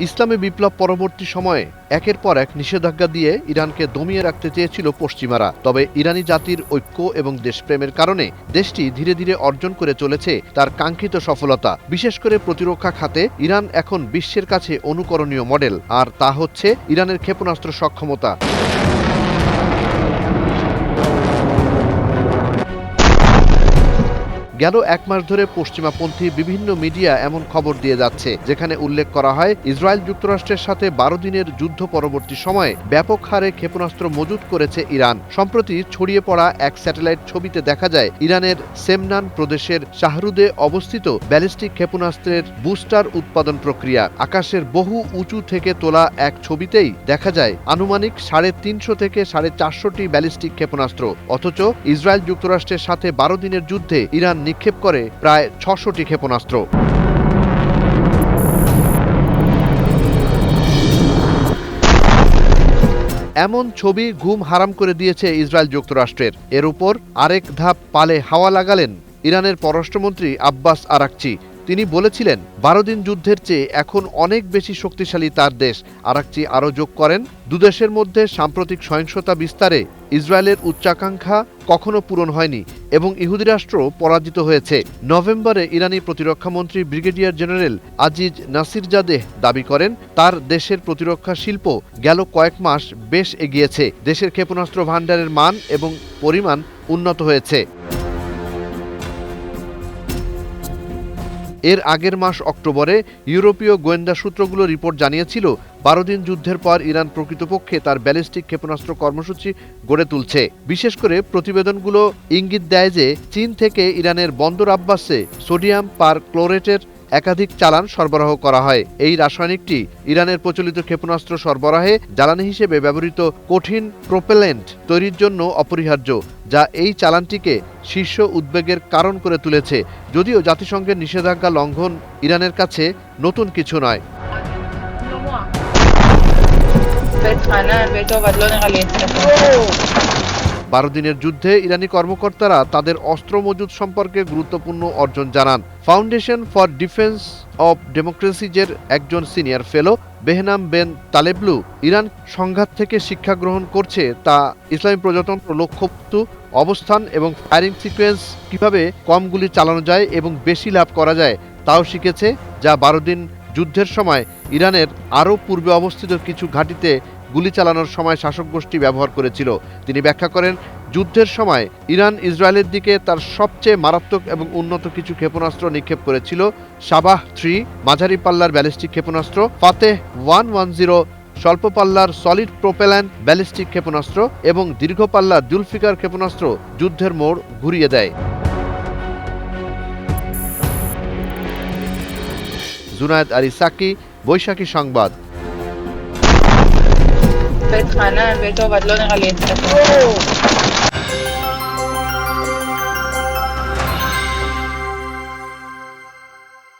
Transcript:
ইসলামী বিপ্লব পরবর্তী সময়ে একের পর এক নিষেধাজ্ঞা দিয়ে ইরানকে দমিয়ে রাখতে চেয়েছিল পশ্চিমারা। তবে ইরানি জাতির ঐক্য এবং দেশপ্রেমের কারণে দেশটি ধীরে ধীরে অর্জন করে চলেছে তার কাঙ্ক্ষিত সফলতা। বিশেষ করে প্রতিরক্ষা খাতে ইরান এখন বিশ্বের কাছে অনুকরণীয় মডেল, আর তা হচ্ছে ইরানের ক্ষেপণাস্ত্র সক্ষমতা। গেল এক মাস ধরে পশ্চিমাপন্থী বিভিন্ন মিডিয়া এমন খবর দিয়ে যাচ্ছে যেখানে উল্লেখ করা হয় ইসরায়েল যুক্তরাষ্ট্রের সাথে 12 দিনের যুদ্ধ পরবর্তী সময়ে ব্যাপক হারে ক্ষেপণাস্ত্র মজুত করেছে ইরান। সম্প্রতি ছড়িয়ে পড়া এক স্যাটেলাইট ছবিতে দেখা যায় ইরানের সেমনান প্রদেশের শাহরুদে অবস্থিত ব্যালিস্টিক ক্ষেপণাস্ত্রের বুস্টার উৎপাদন প্রক্রিয়া। আকাশের বহু উঁচু থেকে তোলা এক ছবিতেই দেখা যায় আনুমানিক 350 থেকে 450টি ব্যালিস্টিক ক্ষেপণাস্ত্র। অথচ ইসরায়েল যুক্তরাষ্ট্রের সাথে 12 দিনের যুদ্ধে ইরান নিক্ষেপ করে প্রায় 600টি ক্ষেপণাস্ত্র। এমন ছবি ঘুম হারাম করে দিয়েছে ইসরায়েল যুক্তরাষ্ট্রের। এর উপর আরেক ধাপ পালে হাওয়া লাগালেন ইরানের পররাষ্ট্রমন্ত্রী আব্বাস আরাকচি। তিনি বলেছিলেন 12 দিন যুদ্ধের চেয়ে এখন অনেক বেশি শক্তিশালী তার দেশ। আরাকচি আরও যোগ করেন, দুদেশের মধ্যে সাম্প্রতিক সহিংসতা বিস্তারে ইসরায়েলের উচ্চাকাঙ্ক্ষা কখনো পূরণ হয়নি এবং ইহুদি রাষ্ট্র পরাজিত হয়েছে। নভেম্বরে ইরানি প্রতিরক্ষামন্ত্রী ব্রিগেডিয়ার জেনারেল আজিজ নাসিরজাদেহ দাবি করেন তার দেশের প্রতিরক্ষা শিল্প গেল কয়েক মাস বেশ এগিয়েছে। দেশের ক্ষেপণাস্ত্র ভাণ্ডারের মান এবং পরিমাণ উন্নত হয়েছে। এর আগের মাস অক্টোবরে ইউরোপীয় গোয়েন্দা সূত্রগুলো রিপোর্ট জানিয়েছিল 12 দিন যুদ্ধের পর ইরান প্রকৃতপক্ষে তার ব্যালিস্টিক ক্ষেপণাস্ত্র কর্মসূচি গড়ে তুলছে। বিশেষ করে প্রতিবেদনগুলো ইঙ্গিত দেয় যে চীন থেকে ইরানের বন্দর আব্বাসে সোডিয়াম পারক্লোরেটের একাধিক চালান সরবরাহ করা হয়। এই রাসায়নিকটি ইরানের প্রচলিত ক্ষেপণাস্ত্র সরবরাহে জ্বালানি হিসেবে ব্যবহৃত কঠিন প্রোপেলেন্ট তৈরির জন্য অপরিহার্য, যা এই চালানটিকে শীর্ষ উদ্বেগের কারণ করে তুলেছে। যদিও জাতিসংঘের নিষেধাজ্ঞা লঙ্ঘন ইরানের কাছে নতুন কিছু নয়। 12 দিনের যুদ্ধে ইরানি কর্মকর্তারা তাদের অস্ত্র মজুদ সম্পর্কে গুরুত্বপূর্ণ অর্জন জানান। ফাউন্ডেশন ফর ডিফেন্স অব ডেমোক্রেসিজের একজন সিনিয়র ফেলো বেহনাম বেন তালেবলু ইরান সংঘাত থেকে শিক্ষা গ্রহণ করছে তা ইসলামী প্রজাতন্ত্র লক্ষ্যবস্তু অবস্থান এবং ফায়ারিং সিকোয়েন্স কিভাবে কম গুলি চালানো যায় এবং বেশি লাভ করা যায় তাও শিখেছে, যা 12 দিন যুদ্ধের সময় ইরানের আরও পূর্বে অবস্থিত কিছু ঘাঁটিতে গুলি চালানোর সময় শাসক গোষ্ঠী ব্যবহার করেছিল। তিনি ব্যাখ্যা করেন, যুদ্ধের সময় ইরান ইসরায়েলের দিকে তার সবচেয়ে মারাত্মক এবং উন্নত কিছু ক্ষেপণাস্ত্র নিক্ষেপ করেছিল। সাবাহ 3 মাঝারি পাল্লার ব্যালিস্টিক ক্ষেপণাস্ত্র, ফাতেহ 110 স্বল্প পাল্লার সলিড প্রোপেল্যান্ট ব্যালিস্টিক ক্ষেপণাস্ত্র এবং দীর্ঘ পাল্লার জুলফিকার ক্ষেপণাস্ত্র যুদ্ধের মোড় ঘুরিয়ে দেয়। জুনায়েদ আলী সাকি, বৈশাখী সংবাদ।